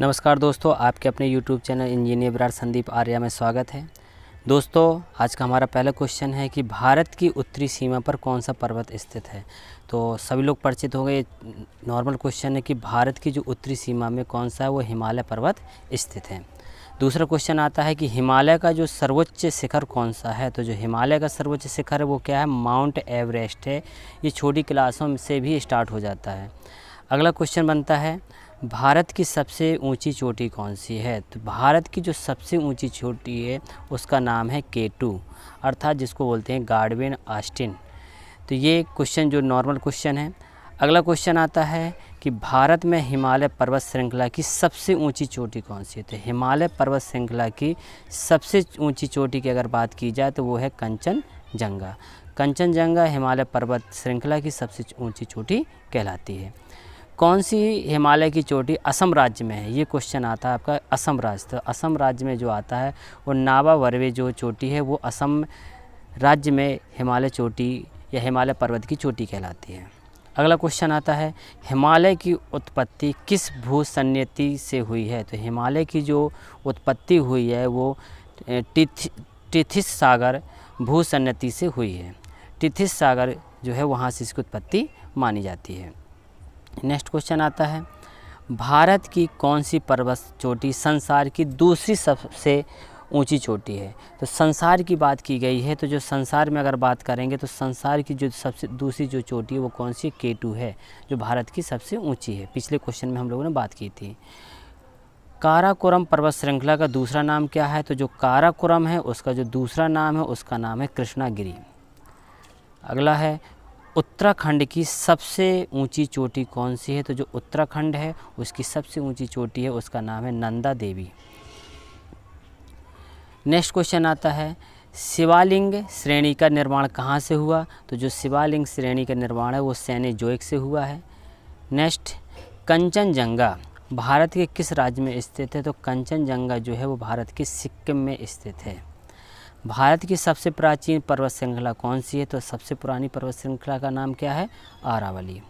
नमस्कार दोस्तों, आपके अपने YouTube channel engineer Brar Sandeep Arya में स्वागत है। दोस्तों, आज का हमारा पहला क्वेश्चन है कि भारत की उत्तरी सीमा पर कौन सा पर्वत स्थित है। तो सभी लोग परिचित हो गए, नॉर्मल क्वेश्चन है कि भारत की जो उत्तरी सीमा में कौन सा है वो हिमालय पर्वत स्थित है। दूसरा क्वेश्चन आता है कि हिमालय का जो सर्वोच्च शिखर कौन सा है। तो जो हिमालय का सर्वोच्च शिखर है वो क्या है, माउंट एवरेस्ट है। ये छोटी क्लासों से भी स्टार्ट हो जाता है। अगला क्वेश्चन बनता है भारत की सबसे ऊंची चोटी कौन सी है। तो भारत की जो सबसे ऊंची चोटी है उसका नाम है K2 अर्थात जिसको बोलते हैं गार्डवेन ऑस्टिन। तो ये क्वेश्चन जो नॉर्मल क्वेश्चन है। अगला क्वेश्चन आता है कि भारत में हिमालय पर्वत श्रृंखला की सबसे ऊंची चोटी कौन सी है। तो हिमालय पर्वत श्रृंखला की सबसे ऊंची चोटी की अगर बात की जाए तो वो है कंचनजंगा। कंचनजंगा हिमालय पर्वत श्रृंखला की सबसे ऊंची चोटी कहलाती है। कौन सी हिमालय की चोटी असम राज्य में है, ये क्वेश्चन आता है आपका असम राज्य। तो असम राज्य में जो आता है वो नावा वर्वे जो चोटी है वो असम राज्य में हिमालय चोटी या हिमालय पर्वत की चोटी कहलाती है। अगला क्वेश्चन आता है हिमालय की उत्पत्ति किस भूसंयति से हुई है। तो हिमालय की जो उत्पत्ति हुई है वो टिथिस सागर भूसंयति से हुई है। टिथिस सागर जो है वहाँ से इसकी उत्पत्ति मानी जाती है। नेक्स्ट क्वेश्चन आता है भारत की कौन सी पर्वत चोटी संसार की दूसरी सबसे ऊंची चोटी है। तो संसार की बात की गई है, तो जो संसार में अगर बात करेंगे तो संसार की जो सबसे दूसरी जो चोटी है वो कौन सी K2 है जो भारत की सबसे ऊंची है। पिछले क्वेश्चन में हम लोगों ने बात की थी। काराकोरम पर्वत श्रृंखला का दूसरा नाम क्या है। तो जो काराकोरम है उसका जो दूसरा नाम है उसका नाम है कृष्णागिरी। अगला है उत्तराखंड की सबसे ऊंची चोटी कौन सी है। तो जो उत्तराखंड है उसकी सबसे ऊंची चोटी है उसका नाम है नंदा देवी। नेक्स्ट क्वेश्चन आता है शिवालिंग श्रेणी का निर्माण कहाँ से हुआ। तो जो शिवालिंग श्रेणी का निर्माण है वो सेनेजोइक से हुआ है। नेक्स्ट कंचनजंगा भारत के किस राज्य में स्थित है। तो कंचनजंगा जो है वो भारत के सिक्किम में स्थित है। भारत की सबसे प्राचीन पर्वत श्रृंखला कौन सी है। तो सबसे पुरानी पर्वत श्रृंखला का नाम क्या है, अरावली।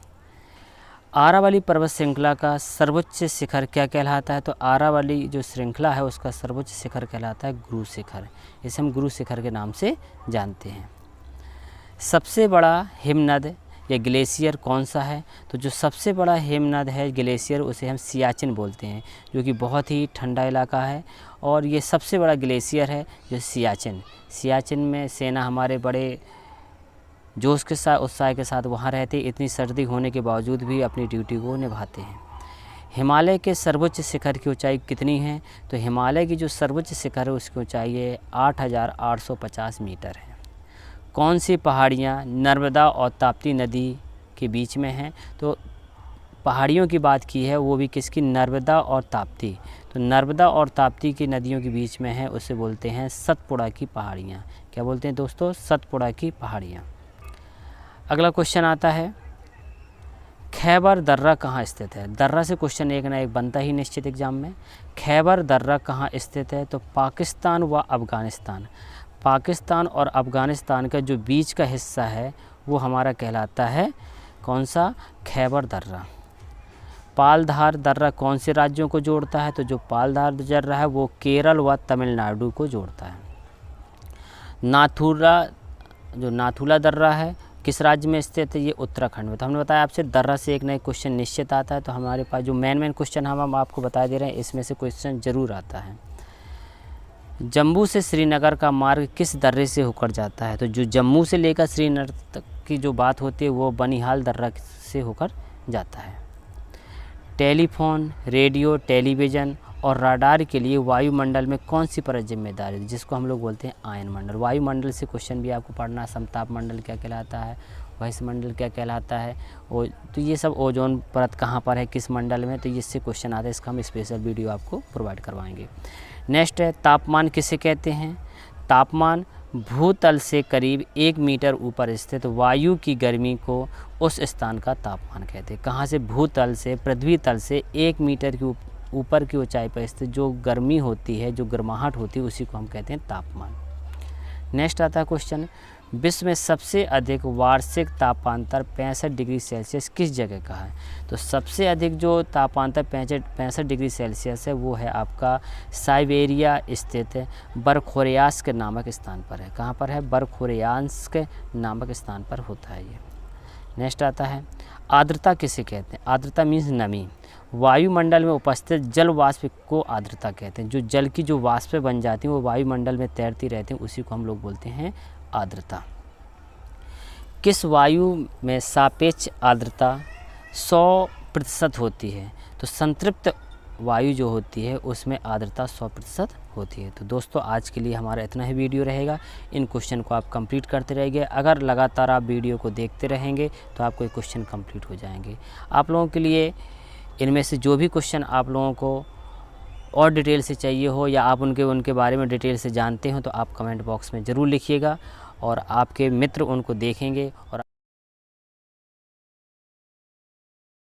अरावली पर्वत श्रृंखला का सर्वोच्च शिखर क्या कहलाता है। तो अरावली जो श्रृंखला है उसका सर्वोच्च शिखर कहलाता है गुरु शिखर। इसे हम गुरु शिखर के नाम से जानते हैं। सबसे बड़ा हिमनद या ग्लेशियर कौन सा है। तो जो सबसे बड़ा हिमनद है ग्लेशियर उसे हम सियाचिन बोलते हैं, जो कि बहुत ही ठंडा इलाका है। और ये सबसे बड़ा ग्लेशियर है जो सियाचिन में सेना हमारे बड़े जोश के साथ उत्साह के साथ वहाँ रहते, इतनी सर्दी होने के बावजूद भी अपनी ड्यूटी को निभाते हैं। हिमालय के सर्वोच्च शिखर की ऊंचाई कितनी है। तो हिमालय की जो सर्वोच्च शिखर है उसकी ऊंचाई है 8,850 मीटर है। कौन सी पहाड़ियाँ नर्मदा और ताप्ती नदी के बीच में हैं। तो पहाड़ियों की बात की है वो भी किसकी, नर्मदा और ताप्ती। तो नर्मदा और ताप्ती की नदियों के बीच में है, उसे बोलते हैं सतपुड़ा की पहाड़ियाँ। क्या बोलते हैं दोस्तों, सतपुड़ा की पहाड़ियाँ। अगला क्वेश्चन आता है खैबर दर्रा कहाँ स्थित है। दर्रा से क्वेश्चन एक ना एक बनता ही निश्चित एग्जाम में। खैबर दर्रा कहाँ स्थित है। तो पाकिस्तान व अफ़गानिस्तान, पाकिस्तान और अफ़गानिस्तान का जो बीच का हिस्सा है वो हमारा कहलाता है कौन सा, खैबर दर्रा। पालधार दर्रा कौन से राज्यों को जोड़ता है। तो जो पालधार दर्रा है वो केरल व तमिलनाडु को जोड़ता है। नाथुला दर्रा है किस राज्य में स्थित है, ये उत्तराखंड में। तो हमने बताया आपसे दर्रा से एक नया क्वेश्चन निश्चित आता है। तो हमारे पास जो मेन क्वेश्चन हम आपको बता दे रहे हैं इसमें से क्वेश्चन ज़रूर आता है। जम्मू से श्रीनगर का मार्ग किस दर्रे से होकर जाता है। तो जो जम्मू से लेकर श्रीनगर तक की जो बात होती है वो बनिहाल दर्रा से होकर जाता है। टेलीफोन, रेडियो, टेलीविज़न और राडार के लिए वायुमंडल में कौन सी परत जिम्मेदार है, जिसको हम लोग बोलते हैं आयनमंडल। वायुमंडल से क्वेश्चन भी आपको पढ़ना, समताप मंडल क्या कहलाता है, वायुमंडल क्या कहलाता है, तो ये सब ओजोन परत कहाँ पर है, किस मंडल में, तो इससे क्वेश्चन आता है। इसका हम स्पेशल वीडियो आपको प्रोवाइड करवाएंगे। नेक्स्ट है तापमान किसे कहते हैं। तापमान भूतल से करीब 1 मीटर ऊपर स्थित वायु की गर्मी को उस स्थान का तापमान कहते हैं। कहाँ से, भूतल से, पृथ्वी तल से 1 मीटर की ऊपर की ऊंचाई पर स्थित जो गर्मी होती है, जो गर्माहट होती है, उसी को हम कहते हैं तापमान। नेक्स्ट आता है क्वेश्चन विश्व में सबसे अधिक वार्षिक तापांतर 65 डिग्री सेल्सियस किस जगह का है? तो सबसे अधिक जो तापांतर 65 डिग्री सेल्सियस है वो है आपका साइबेरिया स्थित बरखोरयास्क नामक स्थान पर है। कहाँ पर है? बरखोरयास्क नामक स्थान पर होता है ये। नेक्स्ट आता है, आर्द्रता किसे कहते हैं? आर्द्रता मीन्स नमी। वायुमंडल में उपस्थित जल वाष्प को आर्द्रता कहते हैं। जो जल की जो वाष्प बन जाती हैं वो वायुमंडल में तैरती रहती हैं, उसी को हम लोग बोलते हैं आर्द्रता। किस वायु में सापेक्ष आर्द्रता 100% होती है? तो संतृप्त वायु जो होती है उसमें आर्द्रता 100% होती है। तो दोस्तों आज के लिए हमारा इतना ही वीडियो रहेगा। इन क्वेश्चन को आप कंप्लीट करते रहेंगे। अगर लगातार आप वीडियो को देखते रहेंगे तो आपको ये क्वेश्चन कंप्लीट हो जाएंगे। आप लोगों के लिए इनमें से जो भी क्वेश्चन आप लोगों को और डिटेल से चाहिए हो या आप उनके बारे में डिटेल से जानते हो तो आप कमेंट बॉक्स में ज़रूर लिखिएगा और आपके मित्र उनको देखेंगे और